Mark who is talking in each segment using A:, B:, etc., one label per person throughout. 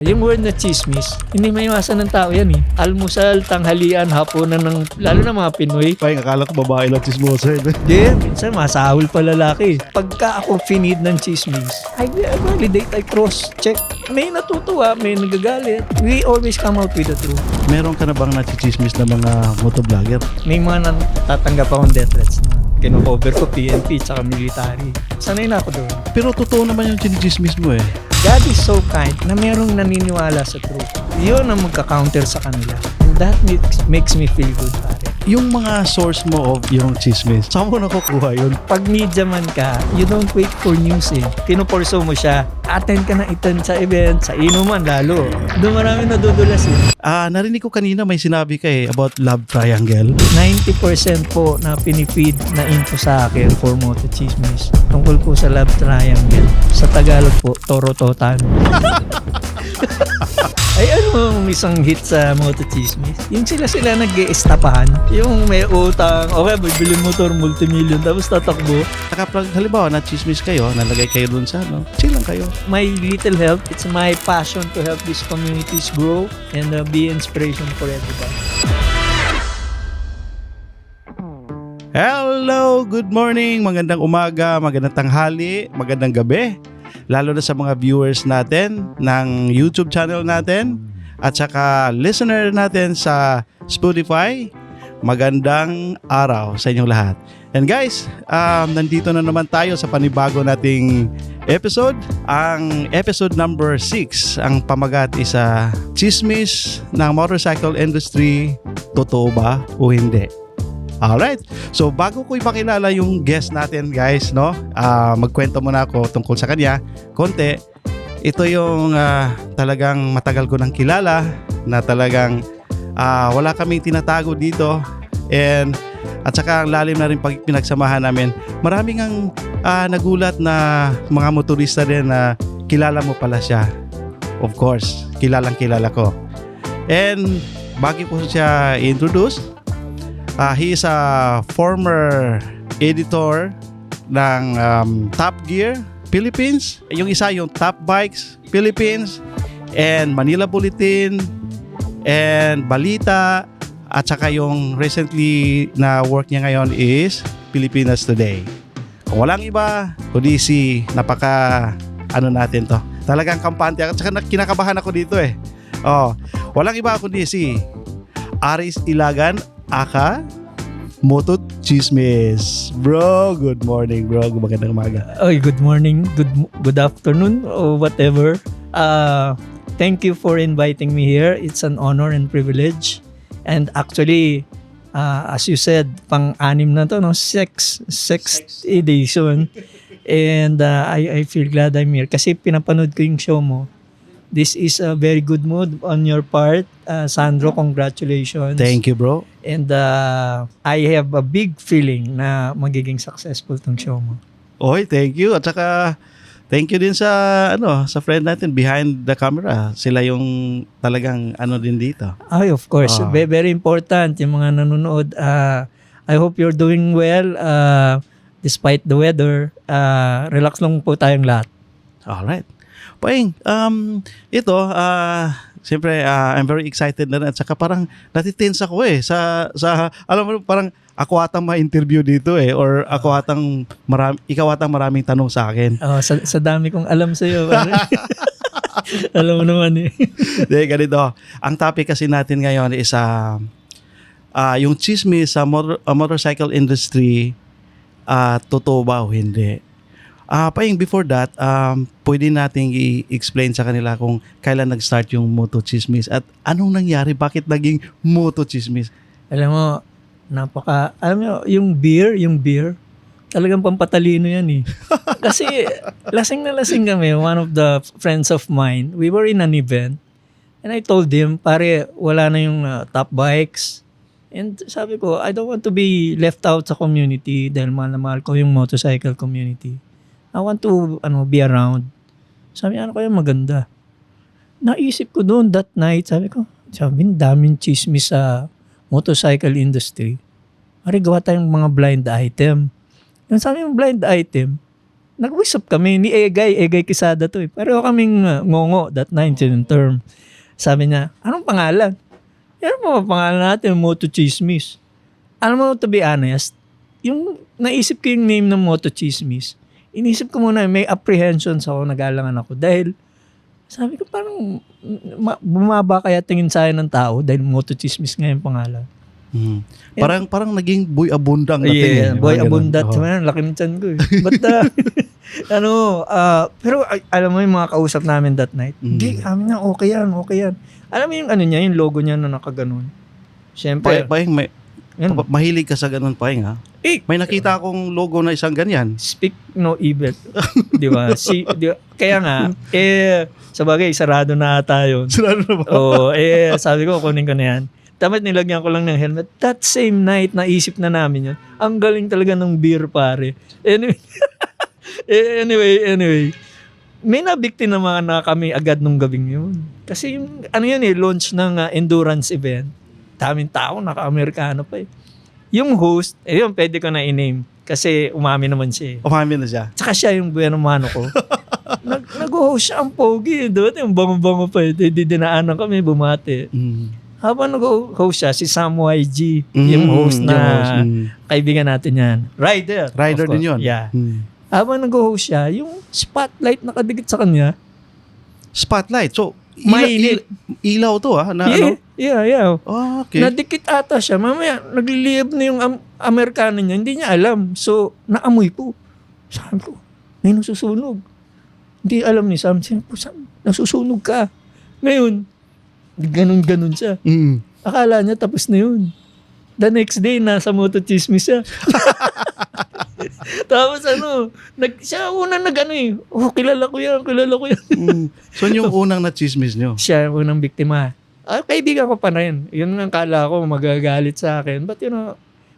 A: Yung word na chismis, hindi maiwasan ng tao yan eh. Almusal, tanghalian, hapunan ng, lalo na mga Pinoy.
B: Parang akala ko babae lang chismosa yun.
A: Hindi, minsan masahol pa lalaki. Pagka ako finid ng chismis, I validate, I cross-check. May natutuwa, may nagagalit. We always come out with the truth.
B: Meron ka na bang nachichismis na mga motovlogger?
A: May mga natatanggap akong death threats na kino-cover ko PNP tsaka military. Sanay na ako doon.
B: Pero totoo naman yung chinichismis mo eh.
A: God is so kind na merong naniniwala sa truth. Yun ang magka-counter sa kanila. And that makes me feel good, pare.
B: Yung mga source mo of yung chismis, saan mo nakukuha yun?
A: Pag media man ka, you don't wait for news eh. Pinuporso mo siya. Attend ka na attend sa event, sa inuman lalo. Doon marami nadudulas eh.
B: Narinig ko kanina may sinabi ka eh about love triangle.
A: 90% po na pinipid na info sa akin for Moto Chismis. Tungkol po sa love triangle. Sa Tagalog po, Toro-Totan. Ay ano ang isang hit sa Moto Chismis? Yung sila nag-i-estapahan. Yung may utang, okay, bibili motor, multimillion, tapos tatakbo.
B: Kapag halimbawa na-chismis kayo, nalagay kayo dun sa chill lang kayo.
A: My little help, it's my passion to help these communities grow and be inspiration for everybody.
B: Hello, good morning, magandang umaga, magandang tanghali, magandang gabi. Lalo na sa mga viewers natin ng YouTube channel natin at saka listener natin sa Spotify. Magandang araw sa inyong lahat. And guys, nandito na naman tayo sa panibago nating episode. Ang episode number 6, ang pamagat is chismis ng motorcycle industry, totoo ba o hindi? Alright, so bago ko ipakilala yung guest natin guys, no, magkwento muna ako tungkol sa kanya konti. Ito yung talagang matagal ko nang kilala na talagang wala kaming tinatago dito, and at saka ang lalim na rin pinagsamahan namin. Maraming ang nagulat na mga motorista din na kilala mo pala siya. Of course, kilalang kilala ko. And bago ko siya introduce, he is a former editor ng Top Gear Philippines. Yung isa yung Top Bikes Philippines and Manila Bulletin and Balita, at saka yung recently na work niya ngayon is Pilipinas Today. Kung walang iba, kundi si natin to. Talagang kampante at saka kinakabahan ako dito eh. Walang iba kundi si Aris Ilagan, aka Moto Chismis. Bro, good morning bro. Magandang umaga.
A: Oy, good morning, good afternoon, or whatever. Thank you for inviting me here. It's an honor and privilege. And actually, as you said, pang-anim na to, no? Sixth edition. And I feel glad I'm here kasi pinapanood ko yung show mo. This is a very good mood on your part. Sandro, congratulations.
B: Thank you bro.
A: And I have a big feeling na magiging successful tong show mo.
B: Oy, thank you. At saka thank you din sa sa friend natin behind the camera. Sila yung talagang din dito.
A: Ay, of course. Very important yung mga nanonood. I hope you're doing well despite the weather. Relax lang po tayong lahat.
B: Alright. Paing, ito, siyempre, I'm very excited na rin. At saka parang natitense ako alam mo, parang ako atang ma-interview dito or ako atang ikaw atang maraming tanong sa akin.
A: Sa dami kong alam sa'yo. Alam mo naman eh.
B: Hindi, ganito. Ang topic kasi natin ngayon is yung chismis sa motorcycle industry, totoo ba o hindi? Paing, before that, pwede nating i-explain sa kanila kung kailan nag-start yung Moto Chismis at anong nangyari, bakit naging Moto Chismis?
A: Alam mo, alam mo, yung beer, talagang pampatalino yan eh. Kasi lasing na lasing kami, one of the friends of mine, we were in an event, and I told him, pare, wala na yung top bikes. And sabi ko, I don't want to be left out sa community dahil mahal na mahal ko yung motorcycle community. I want to be around. Sabi, ano kaya maganda? Naisip ko doon that night, sabi, daming chismis sa motorcycle industry. Gawa tayong mga blind item. Yung sabi yung blind item, nag-usap kami ni Egay Quesada to eh. Pareho kaming ngongo that night yung term. Sabi niya, anong pangalan? Yan mo pangalan natin, Moto Chismis. Alam mo, to be honest, yung naisip ko yung name ng Moto Chismis, inisip ko muna, may apprehensions ako, nag-alangan ako. Dahil, sabi ko parang bumaba kaya tingin sa akin ng tao dahil Moto Chismis nga yung pangalan.
B: Parang naging boy abundang
A: Yeah, boy abundant.
B: Oh.
A: Man, laki ng tiyan ko eh. But, pero alam mo yung mga kausap namin that night, hindi, amin na, okay yan. Alam mo yung ano niya, yung logo niya na nakaganon. Siyempre,
B: Paeng,
A: yan.
B: mahilig ka sa ganun, Paeng, ha? May nakita akong logo na isang ganyan.
A: Speak no evil. Di ba? Kaya nga, sa bagay, sarado na tayo.
B: Sarado na ba?
A: Oo, sabi ko, kunin ko na yan. Dapat nilagyan ko lang ng helmet. That same night, naisip na namin yun. Ang galing talaga ng beer, pare. Anyway. May nabikti na mga na kami agad nung gabing yun. Kasi yung, launch ng endurance event. Daming tao, naka-Amerikano pa eh. Yung host, yun, pwede ko na i-name. Kasi umami naman siya eh.
B: Umami na siya.
A: Tsaka siya yung buwan mano ko. Nag-host siya ang pogi. Doon, yung bango-bango pa eh. Dinaanan kami, bumati. Habang nag-host siya, si Sam YG, yung host na kaibigan natin yan. Rider
B: din yun.
A: Yeah. Habang nag-host siya, yung spotlight nakadikit sa kanya.
B: Spotlight. So,
A: Mainit.
B: ilaw to, ha? Na,
A: Yeah.
B: Oh, okay.
A: Nadikit ata siya. Mamaya, nagliliyab na yung Amerikano niya. Hindi niya alam. So, naamoy po. Sabi ko, may nasusunog. Hindi alam ni Sam. Sabi ko, Sam, nasusunog ka. Ngayon, ganun siya. Akala niya tapos na yun. The next day, nasa Moto Chismis siya. Tapos siya unang kilala ko yan.
B: So, yung unang na-chismis nyo?
A: Siya yung unang biktima. Kaibigan ko pa rin. Yun ang kala ko magagalit sa akin. But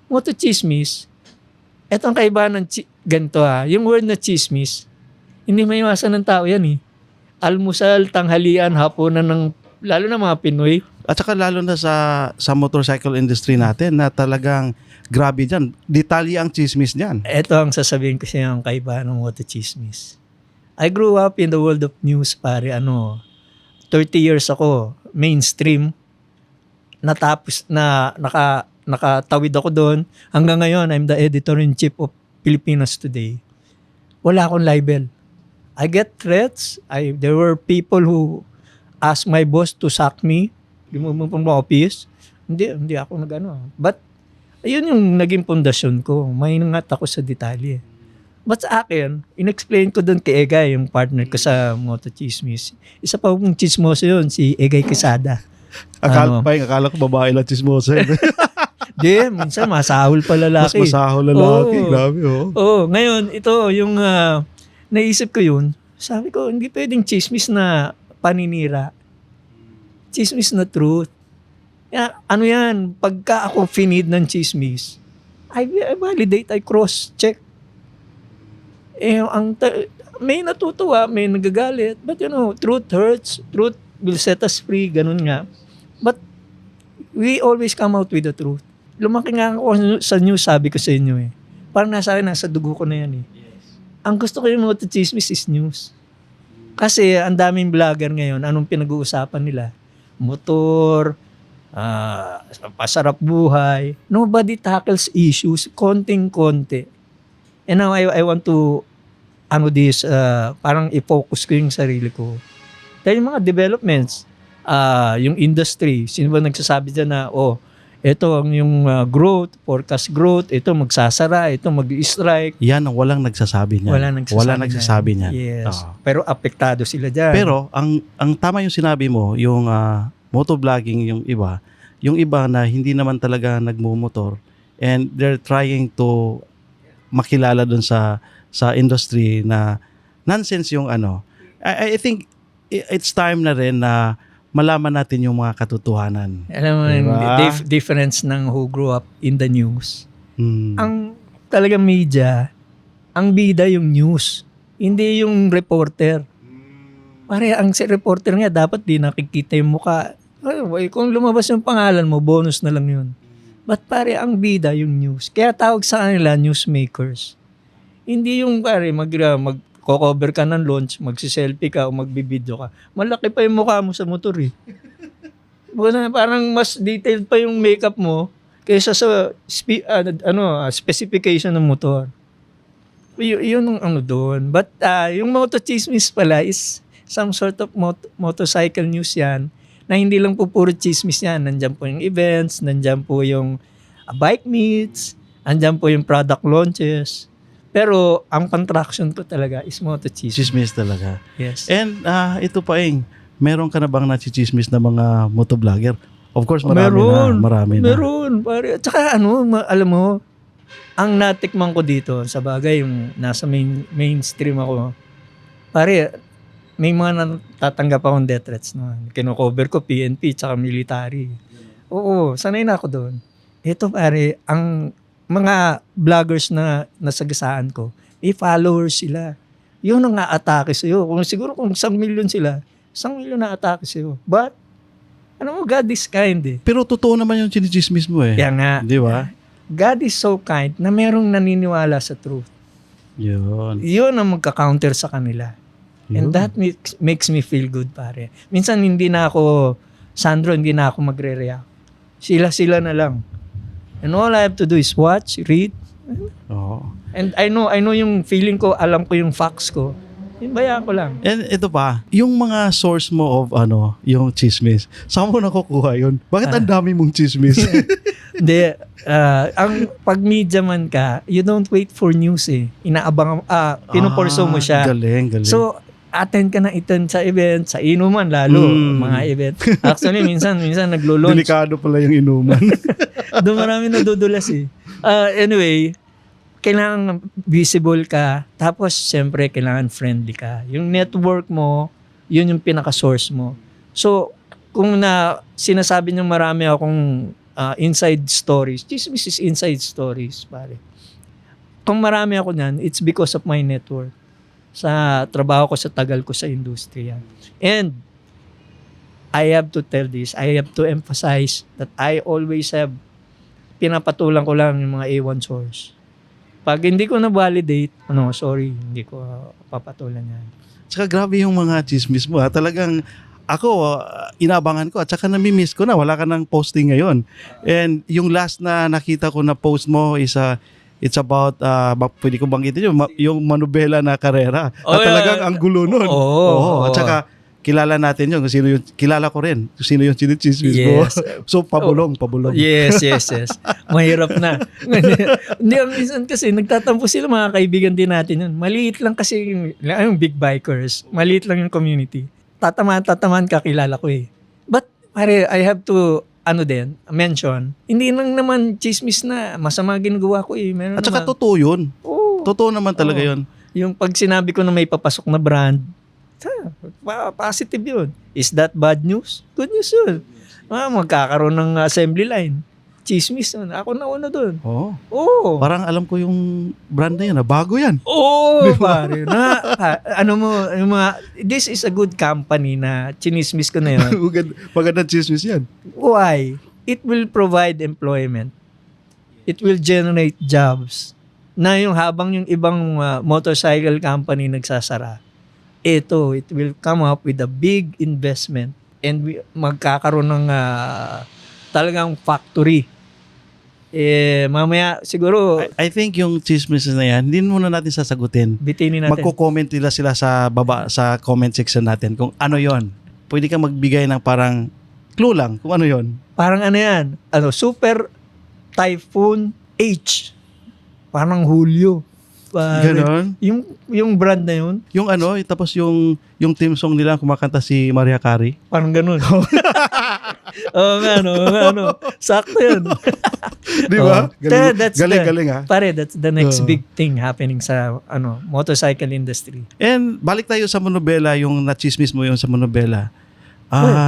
A: Moto Chismis, etong kaibahan ng ganito yung word na chismis, hindi may iwasan ng tao yan eh. Almusal, tanghalian, hapunan ng, lalo na mga Pinoy.
B: At saka lalo na sa motorcycle industry natin na talagang grabe dyan. Detalye ang chismis dyan.
A: Ito ang sasabihin ko siya ang kaibahan ng Moto Chismis. I grew up in the world of news, pare. 30 years ako, mainstream. Natapos na nakatawid ako doon. Hanggang ngayon, I'm the editor-in-chief of Filipinas Today. Wala akong libel. I get threats. There were people who asked my boss to sack me. Lumumong pang office. Hindi ako nag-ano. But, ayun yung naging pundasyon ko. May nangat ako sa detalye. But sa akin, in-explain ko doon kay Egay, yung partner ko sa Moto Chismis. Isa pa pong chismoso yun, si Egay Quesada.
B: Akala ko babae lang chismoso.
A: Di, minsan masahol pa lalaki.
B: Mas masahol lalaki. Grabe, oh.
A: Oo, ngayon, ito, yung naisip ko yun, sabi ko, hindi pwedeng chismis na paninira. Chismis na truth. Yan, pagka ako finid ng chismis, I validate, I cross-check. May natutuwa, may nagagalit, but truth hurts, truth will set us free, ganun nga. But we always come out with the truth. Lumaki nga ako sa news, sabi ko sa inyo eh. Parang nasa dugo ko na yan eh. Ang gusto ko yung Moto Chismis is news. Kasi ang daming vlogger ngayon, anong pinag-uusapan nila? Motor, pasarap buhay. Nobody tackles issues, konting-konti. And now I want to parang i-focus ko yung sarili ko. Dahil yung mga developments, yung industry, sino ba nagsasabi dyan na, ito ang yung growth, forecast growth, ito magsasara, ito mag-strike.
B: Yan ang walang nagsasabi niyan. Walang nagsasabi niyan.
A: Yes. Pero apektado sila dyan.
B: Pero ang tama yung sinabi mo, yung motovlogging, yung iba na hindi naman talaga nagmumotor and they're trying to makilala dun sa industry na nonsense yung I think it's time na rin na malaman natin yung mga katotohanan.
A: Alam mo, diba? Difference ng who grew up in the news. Ang talagang media, ang bida yung news, hindi yung reporter. Pare, ang reporter nga dapat di nakikita yung mukha. Kung lumabas yung pangalan mo, bonus na lang yun. But pare, ang bida yung news. Kaya tawag sa kanila newsmakers. Hindi yung pare mag-cover ka ng launch, magsi-selfie ka o magbibideo ka. Malaki pa yung mukha mo sa motor eh. Parang mas detailed pa yung makeup mo kaysa sa specification ng motor. Yun ang ano doon. But yung Moto Chismis pala is some sort of motorcycle news yan na hindi lang po puro chismis yan. Nandyan po yung events, nandyan po yung bike meets, nandyan po yung product launches. Pero ang contraction ko talaga is Moto Chismis.
B: Chismis talaga.
A: Yes.
B: And ito pa meron ka na bang nachichismis na mga motovlogger? Of course, marami na.
A: Meron, pare. At saka alam mo, ang natikman ko dito, sa bagay, yung nasa mainstream ako, pare, may mga natatanggap akong death threats na kino-cover ko, PNP, tsaka military. Oo, sanay na ako doon. Ito pare, ang mga vloggers na nasagasaan ko, followers sila. Yun ang a-atake sa'yo. Siguro kung 1 million sila, 1 million na atake sa'yo. But, God is kind eh.
B: Pero totoo naman yung chinichismis mo eh.
A: Kaya nga,
B: Di ba?
A: God is so kind na merong naniniwala sa truth.
B: Yun.
A: Yun ang magka-counter sa kanila. And that makes me feel good, pare. Minsan hindi na ako, Sandro, hindi na ako magre-react. Sila na lang. And all I have to do is watch, read.
B: Oo.
A: And I know yung feeling ko, alam ko yung facts ko. Bayaan ko lang.
B: And ito pa, yung mga source mo of yung chismis, saan mo nakukuha yun? Bakit ang dami mong chismis?
A: Hindi, ang pag media man ka, you don't wait for news eh. Inaabang, pinuporso mo siya.
B: Galing.
A: So, attend ka na attend sa event, sa inuman lalo, mga event. Actually, minsan naglo-launch.
B: Delikado pala yung inuman.
A: Doon marami nadudulas eh. Anyway, kailangan visible ka, tapos siyempre kailangan friendly ka. Yung network mo, yun yung pinaka-source mo. So, kung sinasabi niyang marami akong inside stories, chismis is inside stories, pare. Kung marami ako niyan, it's because of my network. Sa trabaho ko, sa tagal ko sa industriya. And I have to tell this, I have to emphasize that I always have, pinapatulang ko lang yung mga A1 source. Pag hindi ko na-validate, sorry, hindi ko papatulan yan.
B: Tsaka grabe yung mga chismis mo. Talagang ako, inabangan ko at saka nami-miss ko na. Wala ka ng posting ngayon. And yung last na nakita ko na post mo is it's about, pwede ko banggitin yung manubela na karera. Na talagang ang gulo nun. At saka, kilala natin yun. Kung sino yung, kilala ko rin kung sino yung chinichismis mo. So, pabulong.
A: Yes. Mahirap na. Hindi, minsan kasi, nagtatampo sila, mga kaibigan din natin yun. Maliit lang kasi yung big bikers. Maliit lang yung community. Tatamaan ka, kilala ko eh. But, pare, I have to, mention, hindi lang naman chismis na masama ginagawa ko eh. Meron
B: at saka
A: naman,
B: totoo yun.
A: Oo.
B: Totoo naman talaga yun.
A: Yung pag sinabi ko na may papasok na brand, positive yun. Is that bad news? Good news yun. Magkakaroon ng assembly line. Chismis yun. Ako na una dun. Oo.
B: Parang alam ko yung brand na yun. Bago yan.
A: Oo, pare. This is a good company na chinismis ko na yun.
B: Magandang chismis yan.
A: Why? It will provide employment. It will generate jobs. Na yung habang yung ibang motorcycle company nagsasara, it will come up with a big investment and magkakaroon ng talagang factory. Mamaya siguro
B: I think yung chismis na yan, hindi muna natin sasagutin.
A: bitinin natin.
B: Magko-comment sila sa baba sa comment section natin kung ano yon. Pwede kang magbigay ng parang clue lang kung ano yon.
A: Parang yan? Super Typhoon H. Parang Hulyo.
B: Ganon?
A: Yung brand na yun.
B: Yung tapos yung theme song nila kumakanta si Mariah Carey.
A: Parang ganun. Sakto yun.
B: Di ba?
A: Galing
B: ha.
A: Pare, that's the next big thing happening sa motorcycle industry.
B: And balik tayo sa monobela, yung nachismis mo yung sa monobela.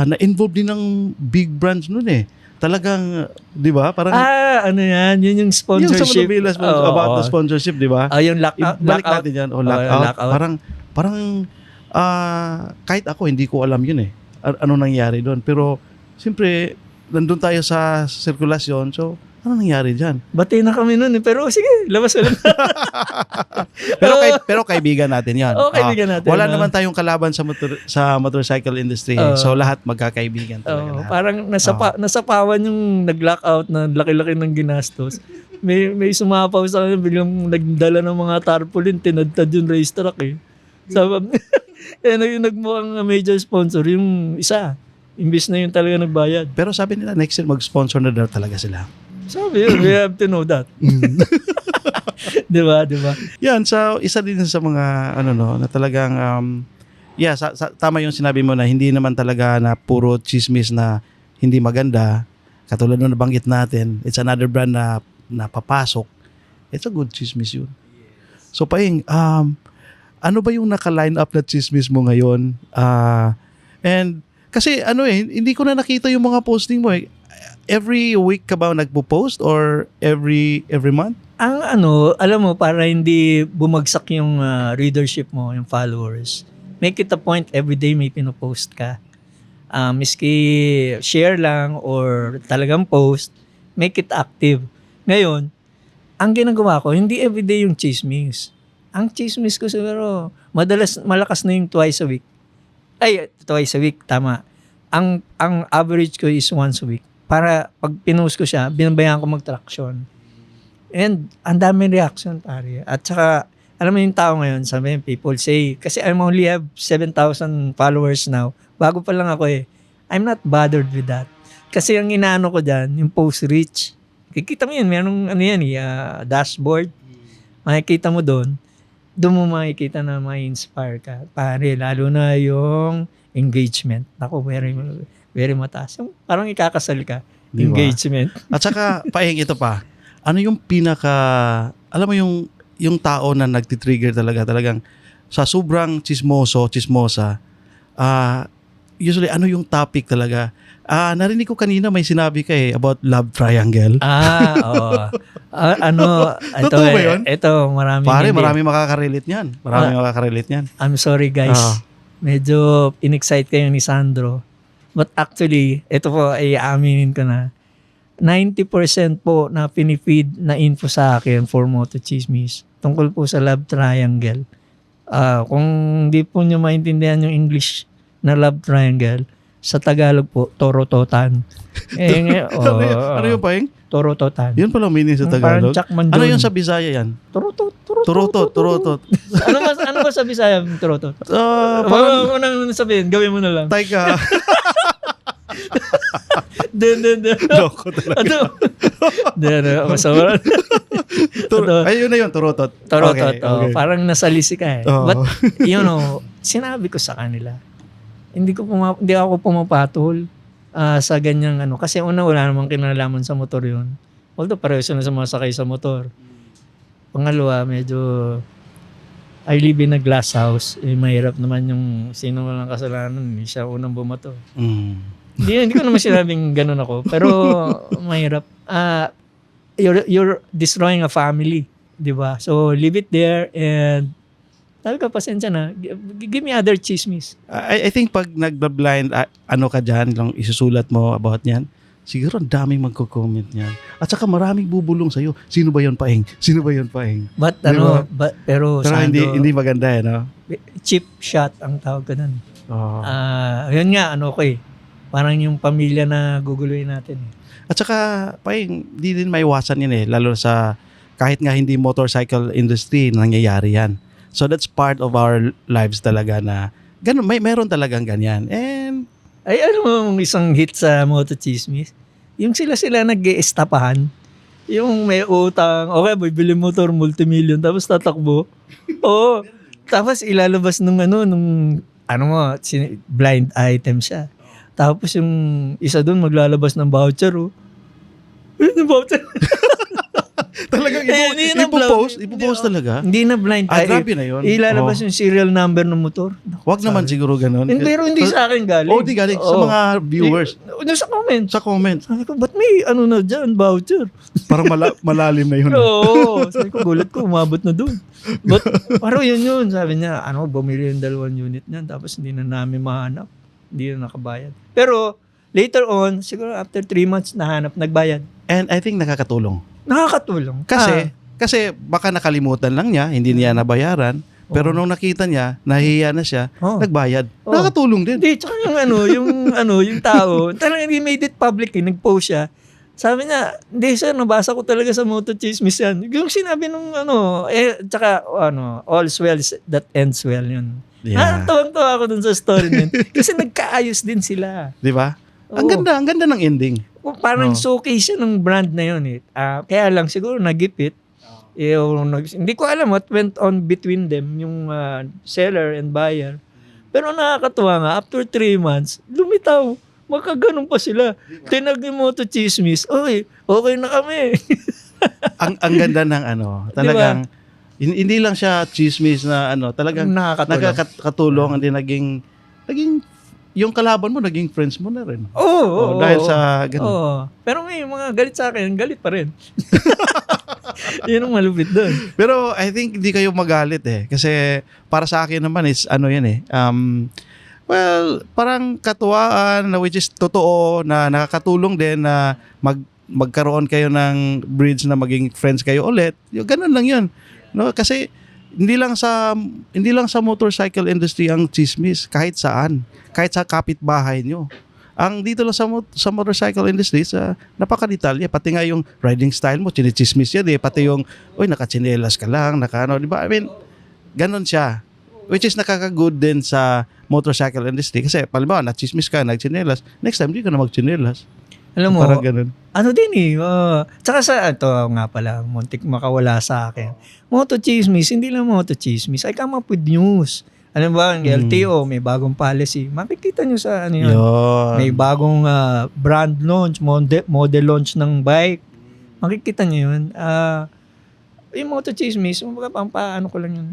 B: Na-involve din ng big brands nun eh. Talagang, di ba? Parang,
A: yan? Yun yung sponsorship.
B: Yung sa monobela, about the sponsorship, di ba?
A: Yung lockout.
B: Balik natin yan. Lockout. Parang, kahit ako, hindi ko alam yun eh. Ano nangyari doon. Pero, siyempre, nandun tayo sa sirkulasyon. So, Ano nangyari dyan?
A: Bati na kami nun eh. Pero sige, labas ulit.
B: Pero kaibigan natin yan.
A: Oo, kaibigan natin.
B: Wala naman tayong kalaban sa motorcycle industry. So lahat magkakaibigan talaga.
A: Oo,
B: lahat.
A: parang nasapawan yung nag-lockout na laki-laki ng ginastos. May sumapaw sa kanya, biglang nagdala ng mga tarpaulin, tinadtad yung racetrack eh. Sabi, yung nagmukhang major sponsor, yung isa. Imbis na yung talaga nagbayad.
B: Pero sabi nila next year mag-sponsor na daw talaga sila.
A: Sabi yun, we have to know that. Di ba?
B: Yan, so isa din sa mga na talagang tama yung sinabi mo na hindi naman talaga na puro chismis na hindi maganda. Katulad nung nabanggit natin, it's another brand na papasok. It's a good chismis yun. So Paing, ano ba yung naka-line up na chismis mo ngayon? And kasi hindi ko na nakita yung mga posting mo eh. Every week ka ba nagpo-post or every month?
A: Ang alam mo, para hindi bumagsak yung readership mo, yung followers, make it a point every day may pinopost ka. Miski share lang or talagang post, make it active. Ngayon, ang ginagawa ko, hindi everyday yung chismis. Ang chismis ko siguro, malakas na yung twice a week. Twice a week, tama. Ang average ko is once a week. Para pag pinost ko siya, binabayaan ko mag-traction. And ang daming reaction, pare. At saka, alam mo yung tao ngayon, sabi people say, kasi I only have 7,000 followers now. Bago pa lang ako eh. I'm not bothered with that. Kasi ang inaano ko dyan, yung post reach. Kikita mo yun, merong dashboard. Makikita mo doon mo makikita na ma-inspire ka. Pare, lalo na yung engagement. Ako, very mataas. Yung parang ikakasal ka.
B: Diba?
A: Engagement.
B: At saka, Paing, ito pa. Ano yung alam mo yung tao na nagtitrigger talagang sa sobrang chismosa, usually ano yung topic talaga? Narinig ko kanina may sinabi ka about love triangle.
A: Oo.
B: Totoo ba yun?
A: Ito,
B: marami makakarelate niyan. Makakarelate niyan.
A: I'm sorry guys. Medyo in-excite kayo ni Sandro. But actually, ito po ay aaminin ko na 90% po na pinifeed na info sa akin for Moto Chismis tungkol po sa love triangle. Kung di po nyo maintindihan yung English na love triangle, sa Tagalog po, torototan.
B: Ano yung Paing?
A: Torototan.
B: Yun pala meaning sa Tagalog. Ano yung sa Bisaya yan? Turotot.
A: Ano ba sa Bisaya? Turotot.
B: Parang
A: unang sabihin, gawin mo na lang.
B: Teka. Loko talaga.
A: Masawala.
B: Ayun na yun, turotot.
A: Turotot.
B: Okay.
A: Parang nasalisi ka eh. But, sinabi ko sa kanila, hindi ako pumapatol sa ganyang Kasi una, wala namang kinalaman sa motor yun. Although, pareho sila sa mga sakay sa motor. Pangalawa, medyo I live in a glass house. Mahirap naman yung sino walang kasalanan. Hindi siya unang bumato. Hindi ko naman sinabing ganun ako. Pero mahirap. You're destroying a family. Diba? So, leave it there and talaga, pasensya na. Give me other chismis.
B: I think pag nagba-blind, ka dyan, lang isusulat mo about yan, siguro ang daming magko-comment niyan. At saka maraming bubulong sa'yo. Sino ba yun, Paing?
A: But,
B: diba?
A: pero
B: Sando, hindi maganda no?
A: Cheap shot ang tawag ko nun. Yun nga, parang yung pamilya na guguluhin natin.
B: At saka, Paing, di din maiwasan yan lalo sa kahit nga hindi motorcycle industry, nangyayari yan. So that's part of our lives talaga na ganun, meron talagang ganyan. And
A: Isang hit sa Moto Chismis, yung sila nag-i-estapahan, yung may utang, okay, bibili motor, multimillion, tapos tatakbo. Oo. Tapos ilalabas nung blind item siya. Tapos yung isa doon maglalabas ng voucher, Yung voucher.
B: Talagang ipopost talaga?
A: Hindi na blind.
B: Grabe na yun.
A: Ilalabas yung serial number ng motor.
B: Wag naman siguro ganun.
A: Pero hindi sa akin galing.
B: Di galing sa mga viewers.
A: Sa comment.
B: Sa comment.
A: Sabi ko, ba't may na dyan, voucher?
B: Parang malalim na yun.
A: Oo. Sabi ko, gulat ko, umabot na doon. But, parang yun. Sabi niya, bumili yung 2 unit niyan, tapos hindi na namin mahanap. Hindi na nakabayad. Pero, later on, siguro after 3 months, nagbayad.
B: And I think nakakatulong.
A: Nakakatulong.
B: Kasi baka nakalimutan lang niya, hindi niya nabayaran. Pero nung nakita niya, nahihiya na siya, nagbayad. Nakakatulong din.
A: Hindi, tsaka yung tao, talagang he made it public, nag-post siya. Sabi niya, hindi sir, nabasa ko talaga sa Moto Chismis yan. Yung sinabi nung tsaka all's well that ends well yun.
B: Yeah.
A: Tawang-tawa ako dun sa story nun. Kasi nagkaayos din sila.
B: Di ba? Ang ganda ng ending.
A: Parang showcase siya ng brand na yun eh. Kaya lang siguro nagipit. Hindi ko alam what went on between them, yung seller and buyer. Pero nakakatuwa nga, after 3 months, lumitaw. Magkaganon pa sila. Tinag ni Moto Chismis, okay na kami.
B: ang ganda ng talagang, hindi lang siya chismis na talagang nakakatulong. Hindi naging, yung kalaban mo, naging friends mo na rin. Dahil sa ganun.
A: Pero may mga galit sa akin, galit pa rin. Yun ang malupit doon.
B: Pero I think hindi kayo magalit kasi para sa akin naman is parang katuwaan na which is totoo na nakakatulong din na magkaroon kayo ng bridge na maging friends kayo ulit. Yung ganun lang yun. No, kasi hindi lang sa motorcycle industry ang chismis, kahit saan, kahit sa kapitbahay nyo. Ang dito lang sa motorcycle industry, napakadetalye. Pati nga yung riding style mo, chinichismis yan pati yung, nakachinelas ka lang, di ba? I mean, ganun siya. Which is nakaka-good din sa motorcycle industry. Kasi, palimbawa, nachismis ka, nagchinelas, next time, di ka na magchinelas.
A: Alam mo,
B: parang ganun.
A: Tsaka ito nga pala, muntik makawala sa akin. Moto Chismis, hindi lang Moto Chismis. I come up with news. Alam ba, ang LTO, may bagong policy. Makikita nyo sa yun. May bagong brand launch, model launch ng bike. Makikita nyo yun. Yung Moto Chismis, ko lang yun,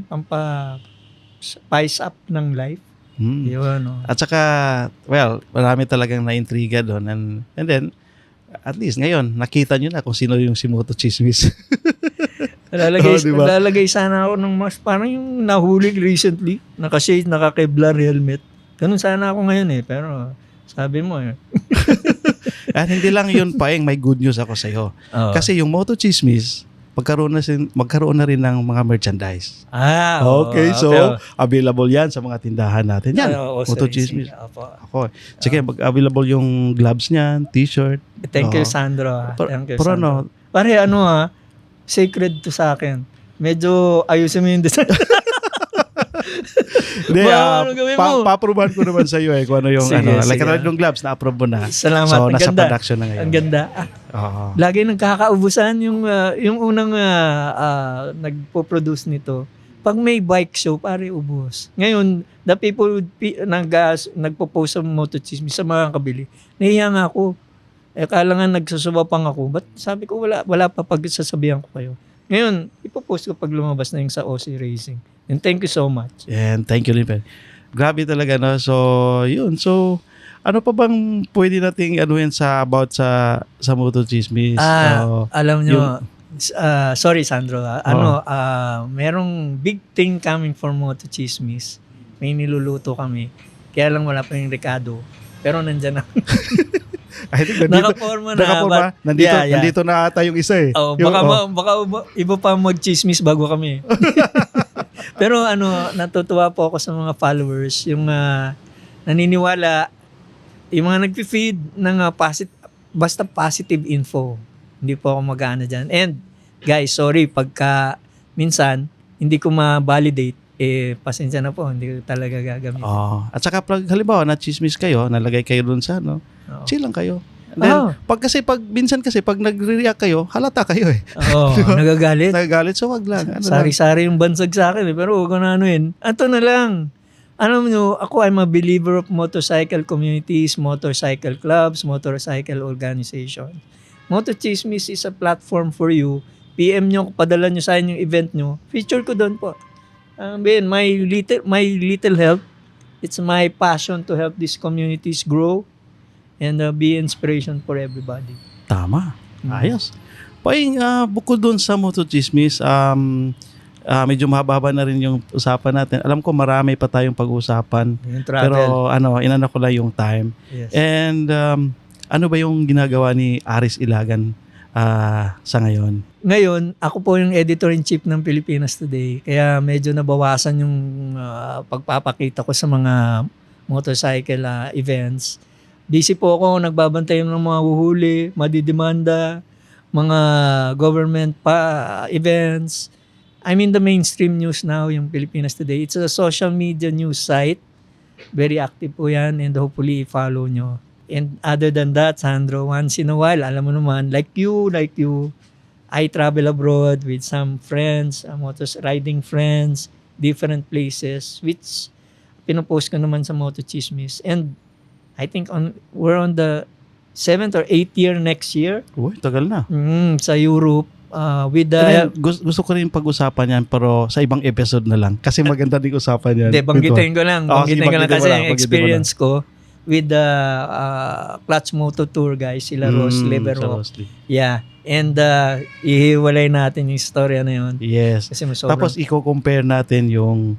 A: spice up ng life. Yun,
B: At saka, marami talagang na-intriga doon. And then, at least ngayon, nakita nyo na kung sino yung si Moto Chismis.
A: Lalagay sana ako ng mask. Parang yung nahuli recently. Naka-shade, naka-Kevlar helmet. Ganun sana ako ngayon Pero sabi mo
B: At hindi lang yun may good news ako sa'yo. Kasi yung Moto Chismis, magkaroon na rin ng mga merchandise. Okay, so available yan sa mga tindahan natin. Yan, Moto Chismis. Ako. Sige, available yung gloves niyan, t-shirt.
A: Thank you, Sandro. Thank you, Sandro. Pare, sacred to sa akin. Medyo ayusin mo yung design.
B: Hindi, pa-approvean ko naman sa iyo kung ano yung like yung gloves na-approve mo na.
A: Salamat.
B: So, nasa production na ngayon.
A: Ang ganda. Lagi nagkakaubusan yung unang nagpo-produce nito. Pag may bike show, pare, ubos. Ngayon, the people nagpo-post sa Moto Chismis sa mga kabili. Nahiya nga ako. Kala nga nagsusubapang ako. But sabi ko, wala pa pagsasabihan ko kayo. Ngayon, ipopost ko pag lumabas na yung sa OC Racing. And thank you so much.
B: And thank you, Lipen. Grabe talaga, no? So, yun. So, ano pa bang pwede nating anuhin about sa Moto Chismis?
A: Alam nyo, sorry Sandro, merong big thing coming for Moto Chismis. May niluluto kami. Kaya lang wala pa yung Ricardo. Pero nandyan na.
B: I think nakaporma. Nandito na ata yung isa
A: Baka iba pa mag-chismis bago kami. Pero natutuwa po ako sa mga followers, yung naniniwala, yung mga nag-feed ng basta positive info. Hindi po ako mag-aano dyan. And guys, sorry pagka minsan hindi ko ma-validate, pasensya na po, hindi ko talaga gagamitin.
B: At saka halimbawa na-chismis kayo, nalagay kayo dun sa chill lang kayo. And then, minsan kasi pag nagre-react kayo, halata kayo
A: Nagagalit.
B: Nagagalit, so wag lang.
A: Sari-sari yung bansag sa akin pero huwag ko na anuin. Ito na lang. Alam nyo, ako I'm a believer of motorcycle communities, motorcycle clubs, motorcycle organization. Moto Chismis is a platform for you. PM nyo, padala nyo sa akin yung event nyo. Feature ko doon po. My little help. It's my passion to help these communities grow and be inspiration for everybody.
B: Tama. Ayos. Bukod doon sa Moto Chismis, medyo mahaba na rin yung usapan natin. Alam ko marami pa tayong pag-uusapan.
A: Yung travel.
B: Pero inana ko lang yung time.
A: Yes.
B: And ano ba yung ginagawa ni Aris Ilagan sa ngayon.
A: Ngayon, ako po yung editor-in-chief ng Pilipinas Today. Kaya medyo nabawasan yung pagpapakita ko sa mga motorcycle events. Busy po ako, nagbabantay ng mga huhuli, madidemanda, mga government events. I'm in the mainstream news now, yung Pilipinas Today. It's a social media news site. Very active po yan and hopefully i-follow nyo. And other than that, Sandro, once in a while, alam mo naman, like you, I travel abroad with some friends, riding friends, different places, which pinopost ko naman sa Moto Chismis. And I think we're on the 7th or 8th year next year
B: Uy, tagal na.
A: sa Europe with the...
B: And then, gusto ko rin pag-usapan yan pero sa ibang episode na lang. Kasi maganda din usapan yan.
A: Hindi, banggitin ko lang.
B: Sige,
A: Banggitin ko lang
B: banggitin mo
A: kasi
B: lang,
A: yung
B: banggitin mo
A: experience ko with the Clutch Moto Tour guys, sila Ross
B: sa
A: Leverrock.
B: Rosli.
A: Yeah. And ihiwalay natin yung istorya na yun.
B: Yes.
A: Kasi sobrang...
B: Tapos i-compare natin yung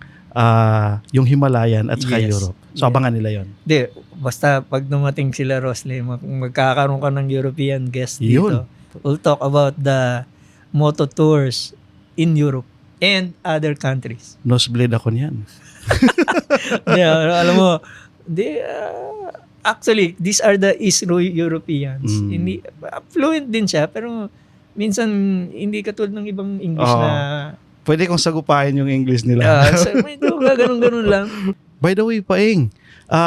B: Himalayan at saka
A: Yes.
B: Europe. So
A: Yeah.
B: abangan nila yon.
A: Hindi, basta pag dumating sila Rosley, magkakaroon ka ng European guest
B: Yun.
A: dito. We'll talk about the moto tours in Europe and other countries.
B: Nosebleed ako niyan.
A: Alam mo, actually, these are the East Europeans.
B: Mm.
A: Hindi, fluent din siya, pero minsan hindi katulad ng ibang English
B: Oo.
A: na
B: Pwede kong sagupahin yung English nila.
A: so, medyo ganun-ganun lang.
B: By the way, Paing,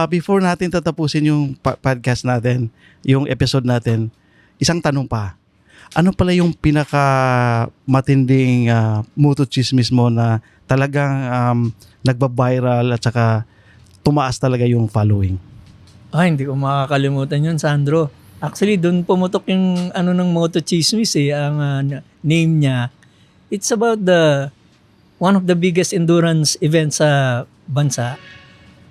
B: before natin tatapusin yung podcast natin, yung episode natin, isang tanong pa. Ano pala yung pinaka matinding moto chismis mo na talagang nagba-viral at saka tumaas talaga yung following?
A: Hindi ko makakalimutan yun, Sandro. Actually, doon pumutok yung ng Moto Chismis ang name niya. It's about one of the biggest endurance events sa bansa.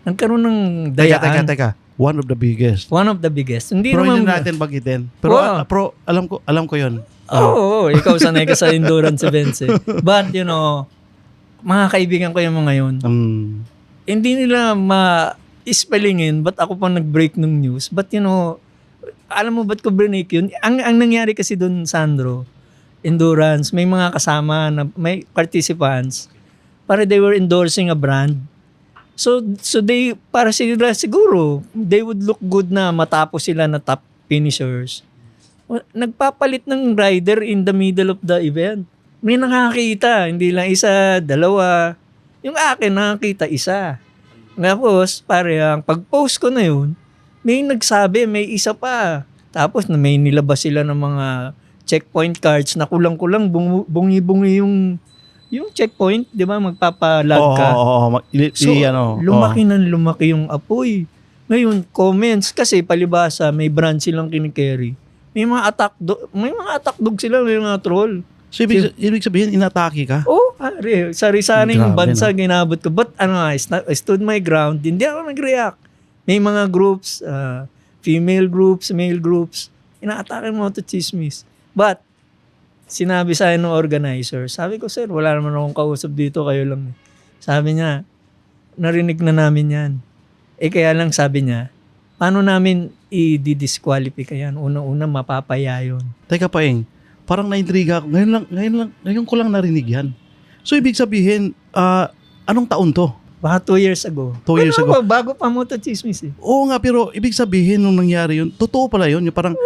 A: Nagkaroon ng dayaan.
B: Teka. One of the biggest.
A: One of the biggest. Hindi
B: Pero
A: naman...
B: hindi natin bagitin. Pero,
A: Wow.
B: pero alam ko yun.
A: Oo, ikaw sanay ka sa endurance events eh. But, mga kaibigan ko yung mga yun. Hindi nila ma-spellingin ba't ako pa nag-break ng news. But alam mo ba't ko break yun? Ang nangyari kasi doon, Sandro, endurance, may mga kasama, may participants, para they were endorsing a brand. So they, para sila siguro, they would look good na matapos sila na top finishers. Nagpapalit ng rider in the middle of the event. May nakakita, hindi lang isa, dalawa. Yung akin, nakakita isa. Tapos, ang pag-post ko na yun, may nagsabi, may isa pa. Tapos, may nilabas sila ng mga checkpoint cards na kulang-kulang, bungi-bungi yung checkpoint, di ba? Magpapalag ka. So, lumaki yung apoy. Ngayon, comments, kasi palibasa, may brand silang kinikerry. May mga attack dog sila, may mga troll.
B: So, ibig sabihin, inatake ka?
A: Pare, sari-saring
B: Grabe,
A: bansa ginabot ko. But I stood my ground. Hindi ako nag-react. May mga groups, female groups, male groups, inaatake mo ito chismis. But, sinabi sa akin ng organizer, sabi ko, sir, wala naman akong kausap dito, kayo lang. Sabi niya, narinig na namin yan. Kaya lang sabi niya, paano namin i-disqualify yan? Una-una, mapapaya yun.
B: Teka, Paing, parang naintriga ako. Ngayon ko lang narinig yan. So, ibig sabihin, anong taon to?
A: Baka 2 years ago.
B: 2 years ago.
A: Bago pa mo ito chismis eh.
B: Oo nga, pero ibig sabihin nung nangyari yun, totoo pala yun. Yung parang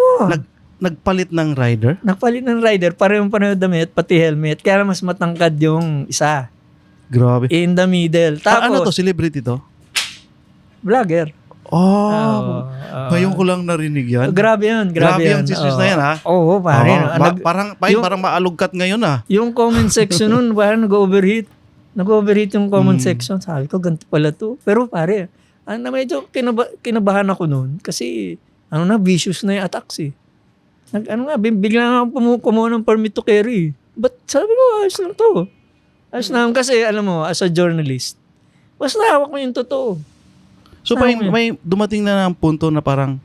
B: nagpalit ng rider.
A: Nagpalit ng rider, parehong damit, pati helmet. Kaya mas matangkad yung isa.
B: Grabe.
A: In the middle. Tapos,
B: ano to? Celebrity to?
A: vlogger.
B: Ngayon ko lang narinig yan.
A: Grabe yun.
B: Grabe yung chismis na yan, ha?
A: Oo, pare.
B: Parang maalugkat ngayon, ha?
A: Yung comment section nun, parang nag-overheat. Nag-overheat yung comment section. Sabi ko, ganito pala to. Pero pare, medyo kinabahan ako nun. Kasi, vicious na yung attacks eh. Bigla nga kumuha ng permit to carry. But sabi ko, ayos lang to. Ayos lang. Kasi, alam mo, as a journalist, basta hawak mo yung totoo.
B: So, may dumating na ng punto na parang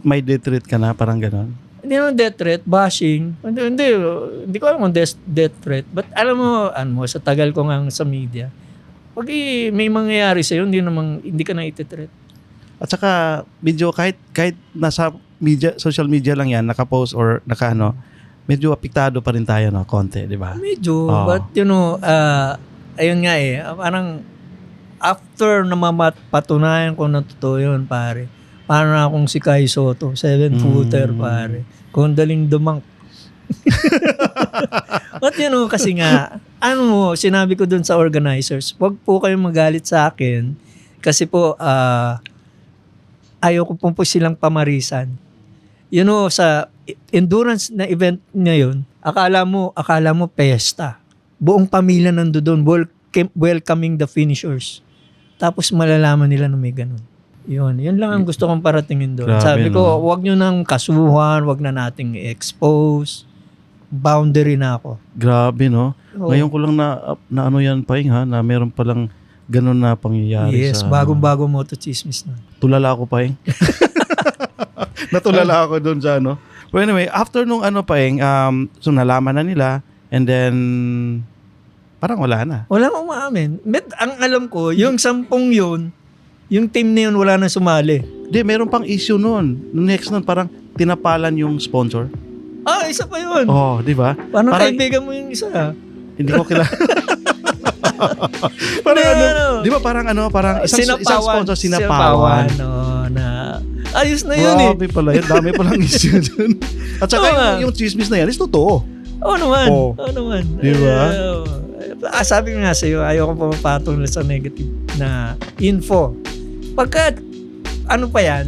B: may death threat ka na, parang gano'n?
A: Hindi naman death threat, bashing. Hindi ko alam kung death threat. But alam mo, sa tagal ko nga sa media, pag may mangyayari sa'yo, hindi ka na iti-threat.
B: At saka, medyo kahit social media lang yan, nakapost or nakaano, medyo apektado pa rin tayo, no? Konti, di ba?
A: Medyo,
B: Oo.
A: but ayun nga parang after na patunayan ko na totoo yun, pare, parang akong si Kai Soto, 7-footer, pare. Kung daling dumang. But kasi nga, sinabi ko dun sa organizers, wag po kayong magalit sa akin kasi po, ayaw ko po silang pamarisan. Sa endurance na event ngayon, akala mo pesta. Buong pamilya nandoon, welcoming the finishers. Tapos malalaman nila na may ganun. Yun lang ang gusto kong paratingin doon.
B: Grabe,
A: Sabi ko,
B: no?
A: wag nyo nang kasuhan, wag na nating expose. Boundary na ako.
B: Grabe, no?
A: Oo.
B: Ngayon ko lang na ano yan, Paing, ha? Na meron palang ganun na pangyayari
A: Yes,
B: sa...
A: bagong-bago motochismis na.
B: Tulala ako, Paing. Natulala ako doon sa ano. But anyway, after nung Paing, so nalaman na nila, and then, parang wala na.
A: Wala akong maamin. Ang alam ko, yung 10 yun, yung team na yun wala na sumali.
B: Hindi, meron pang issue noon. Next nun, parang tinapalan yung sponsor.
A: Isa pa yun.
B: Oh, di ba?
A: Parang
B: parang-
A: kaibigan mo yung isa.
B: Hindi ko kilala. parang
A: Ano?
B: di ba parang isang sponsor
A: Sinapawan. Na ayos na yun
B: Grabe pala yun. Dami palang issue dun. At saka
A: Oo nga.
B: yung chismis na yan is totoo.
A: Oo naman.
B: Oo.
A: Oo naman.
B: Di ba?
A: Sabi ko nga sa'yo, ayaw ko pumapatong sa negative na info. Pagka, pa yan,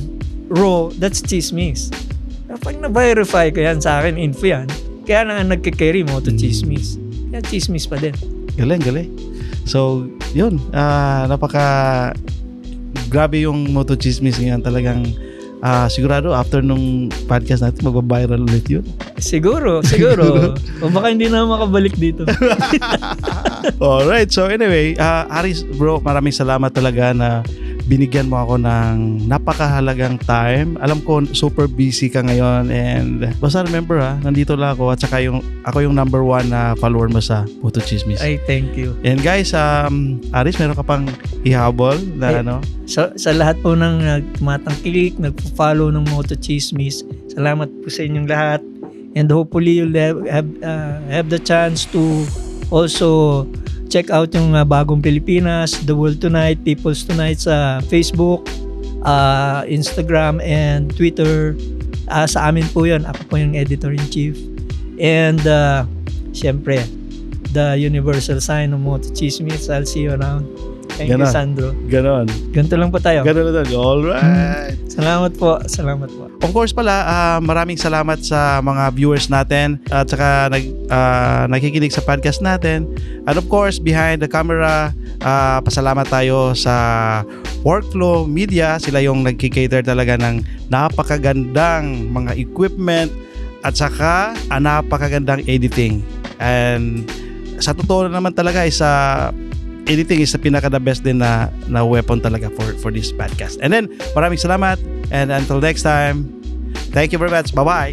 A: raw, that's chismis. Kapag na-verify ko yan sa akin, info yan, kaya na nagkikarry mo to chismis. Kaya chismis pa din.
B: Galing. So, yun. Grabe yung moto chismis ngayon. Talagang sigurado after nung podcast natin, magbabiral ulit yun.
A: Siguro. O baka hindi na makabalik dito.
B: Alright. So anyway, Aris bro, maraming salamat talaga na binigyan mo ako ng napakahalagang time. Alam ko super busy ka ngayon and basta remember nandito lang ako at saka ako yung number 1 na follower mo sa Moto Chismis.
A: Ay, thank you.
B: And guys, Aris, meron ka pang ihabol na
A: Sa lahat po ng tumatangkilik, nagpo-follow ng Moto Chismis, salamat po sa inyong lahat. And hopefully you'll have the chance to also check out yung Bagong Pilipinas, The World Tonight, People's Tonight sa Facebook, Instagram, and Twitter. Sa amin po yun. Ako po yung editor-in-chief. And syempre, the universal sign ng Moto Chismis. I'll see you around. Thank you, Sandro.
B: Ganon.
A: Ganito lang po tayo.
B: Ganon lang. Alright.
A: Salamat po.
B: Of course pala, maraming salamat sa mga viewers natin at saka nakikinig sa podcast natin. And of course, behind the camera, pasalamat tayo sa Workflow Media. Sila yung nagkikater talaga ng napakagandang mga equipment at saka napakagandang editing. And sa totoo naman talaga editing is the pinaka-the best din na weapon talaga for this podcast. And then, maraming salamat. And until next time, thank you very much. Bye-bye.